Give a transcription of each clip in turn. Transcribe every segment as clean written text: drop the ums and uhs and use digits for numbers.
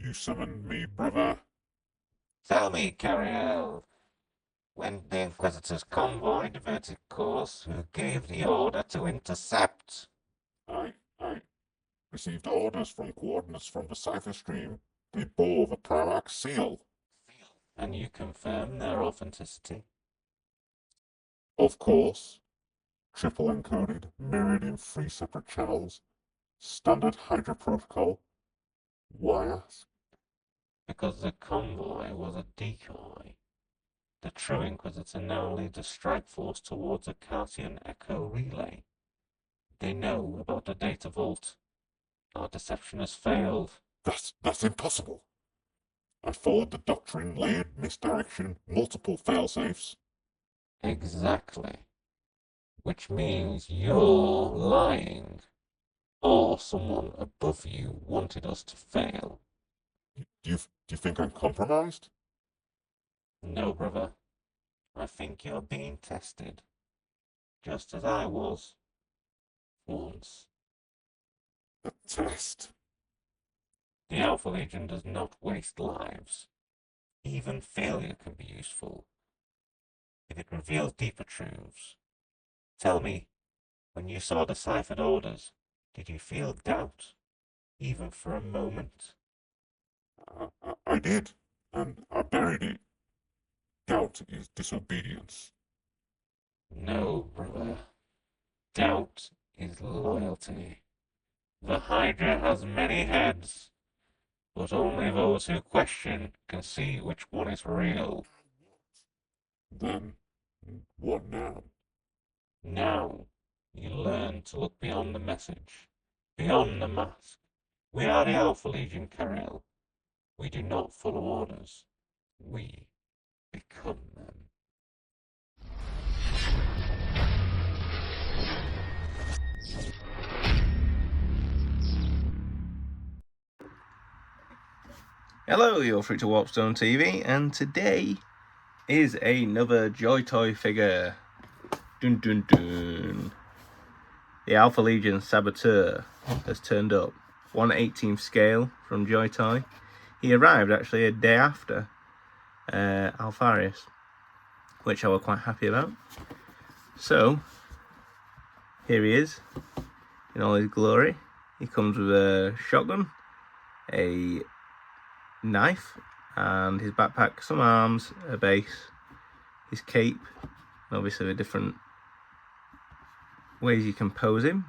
You summoned me, brother. Tell me, Cariel, when the Inquisitor's convoy diverted course, who gave the order to intercept? I received orders from coordinates from the cipher stream. They bore the Primarch's seal. And you confirm their authenticity? Of course. Triple encoded, mirrored in 3 separate channels. Standard Hydra protocol. Why ask? Because the convoy was a decoy. The true Inquisitor now leads a strike force towards a Cartian Echo relay. They know about the data vault. Our deception has failed. That's impossible. I followed the doctrine, layered misdirection, multiple failsafes. Exactly. Which means you're lying. Or someone above you wanted us to fail. Do you think I'm compromised? No, brother. I think you're being tested. Just as I was. Once. A test? The Alpha Legion does not waste lives. Even failure can be useful, if it reveals deeper truths. Tell me, when you saw the ciphered orders, did you feel doubt, even for a moment? I did, and I buried it. Doubt is disobedience. No, brother. Doubt is loyalty. The Hydra has many heads, but only those who question can see which one is real. Then, what now? Now, you learn to look beyond the message, beyond the mask. We are the Alpha Legion, Karel. We do not follow orders. We become them. Hello, you're through to Warpstone TV, and today is another Joytoy figure. Dun dun dun. The Alpha Legion Saboteur has turned up. 1/18th scale from Joytoy. He arrived actually a day after Alpharius, which I was quite happy about. So, here he is in all his glory. He comes with a shotgun, a knife, and his backpack, some arms, a base, his cape, and obviously the different ways you can pose him.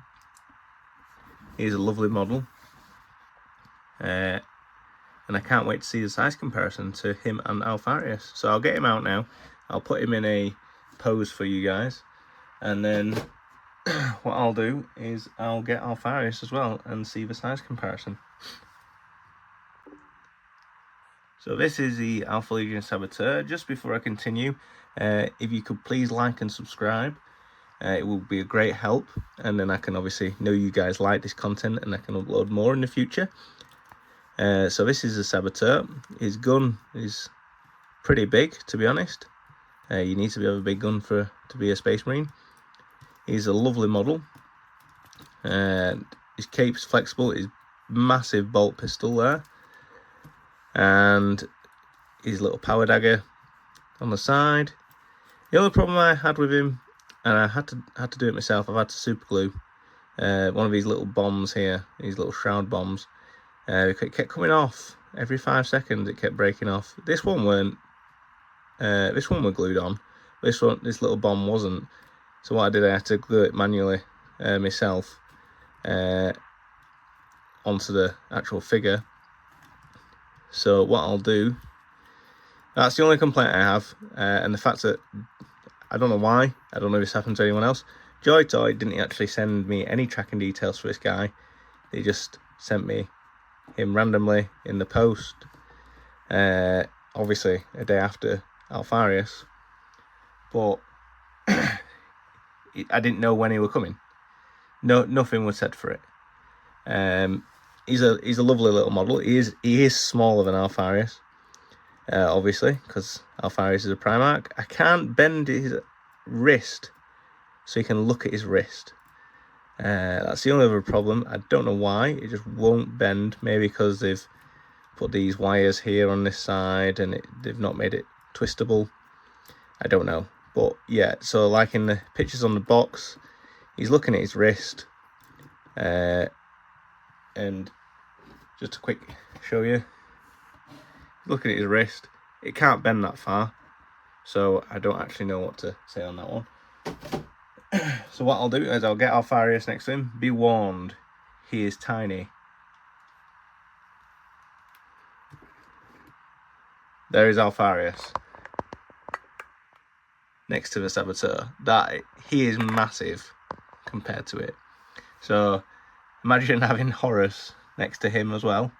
He's a lovely model, and I can't wait to see the size comparison to him and Alpharius. So I'll get him out now, I'll put him in a pose for you guys, and then what I'll do is I'll get Alpharius as well and see the size comparison. So this is the Alpha Legion Saboteur. Just before I continue, if you could please like and subscribe, it will be a great help, and then I can obviously know you guys like this content and I can upload more in the future. So this is the Saboteur. His gun is pretty big, to be honest. You need to have a big gun to be a Space Marine. He's a lovely model. His cape's flexible, his massive bolt pistol there, and his little power dagger on the side. The only problem I had with him, and I had to do it myself, I've had to super glue one of these little bombs here, these little shroud bombs. It kept coming off every 5 seconds. It kept breaking off. This one weren't. This one were glued on. This little bomb wasn't. So what I did, I had to glue it manually myself onto the actual figure. So what I'll do, that's the only complaint I have, and the fact that, I don't know why, I don't know if this happened to anyone else, Joytoy didn't actually send me any tracking details for this guy. They just sent me him randomly in the post, obviously a day after Alpharius, but I didn't know when he were coming. Nothing was said for it. He's a lovely little model. He is smaller than Alpharius, obviously, because Alpharius is a Primarch. I can't bend his wrist so you can look at his wrist. That's the only other problem. I don't know why. It just won't bend. Maybe because they've put these wires here on this side and they've not made it twistable. I don't know, but yeah, so like in the pictures on the box, he's looking at his wrist, and just a quick show you, looking at his wrist, it can't bend that far, so I don't actually know what to say on that one. So what I'll do is I'll get Alfarius next to him. Be warned, he is tiny. There is Alfarius next to the Saboteur. That, he is massive compared to it. So imagine having Horus next to him as well.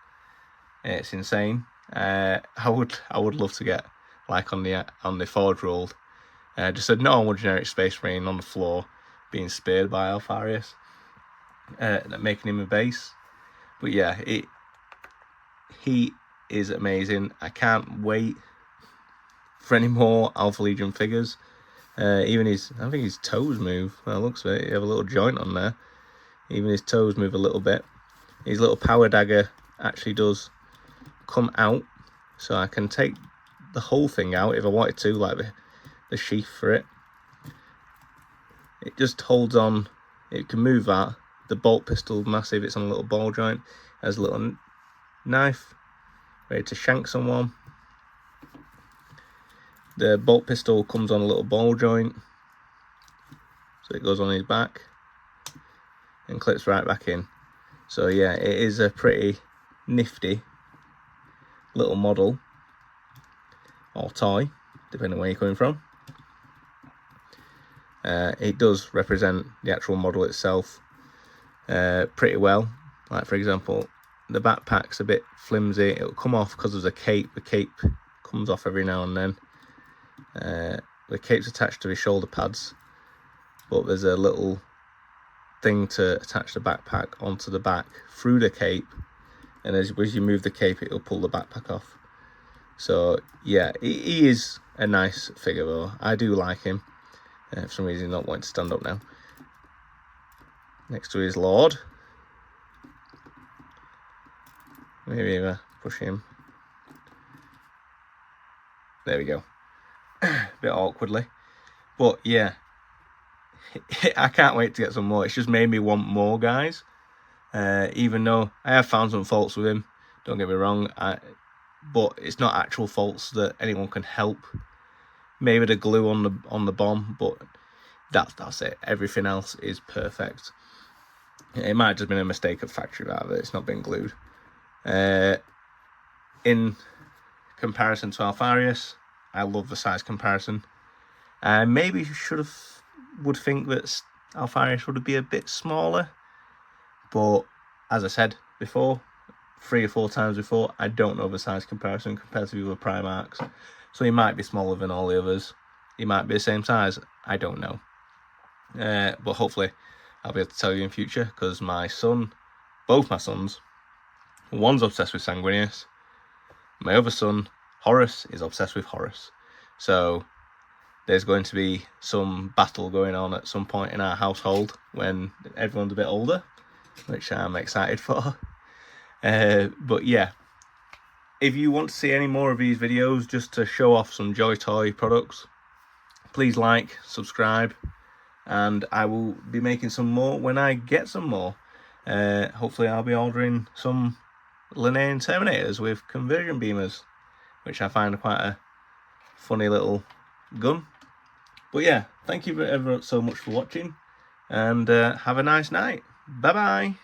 It's insane. I would love to get, like on the Forge World, just a normal generic Space Marine on the floor being speared by Alfarius, making him a base. But yeah, he is amazing. I can't wait for any more Alpha Legion figures. Even I think his toes move. Well, looks of it, you have a little joint on there. Even his toes move a little bit. His little power dagger actually does come out, so I can take the whole thing out if I wanted to, like the sheath for it. It just holds on. It can move that. The bolt pistol, massive. It's on a little ball joint. It has a little knife ready to shank someone. The bolt pistol comes on a little ball joint, so it goes on his back and clips right back in. So yeah, it is a pretty nifty little model, or toy, depending on where you're coming from. It does represent the actual model itself pretty well. Like for example, the backpack's a bit flimsy. It'll come off because of the cape. The cape comes off every now and then. The cape's attached to his shoulder pads, but there's a little thing to attach the backpack onto the back through the cape, and as you move the cape, it'll pull the backpack off. So yeah, he is a nice figure though. I do like him. For some reason he's not wanting to stand up now. Next to his lord. Maybe push him. There we go. A bit awkwardly. But yeah, I can't wait to get some more. It's just made me want more, guys. Even though I have found some faults with him, don't get me wrong, but it's not actual faults that anyone can help. Maybe the glue on the bomb, but that's it. Everything else is perfect. It might have just been a mistake of factory that it's not been glued. In comparison to Alfarius, I love the size comparison. Maybe would think that Alfarius would be a bit smaller, but as I said before, 3 or 4 times before, I don't know the size comparison compared to the other Primarchs. So he might be smaller than all the others. He might be the same size. I don't know. But hopefully I'll be able to tell you in future, because both my sons, one's obsessed with Sanguinius. My other son, Horus, is obsessed with Horus. So there's going to be some battle going on at some point in our household when everyone's a bit older, which I'm excited for. But yeah, if you want to see any more of these videos just to show off some Joytoy products, please like, subscribe, and I will be making some more when I get some more. Hopefully I'll be ordering some Linnean Terminators with conversion beamers, which I find quite a funny little gun. But yeah, thank you ever so much for watching, and have a nice night. Bye bye.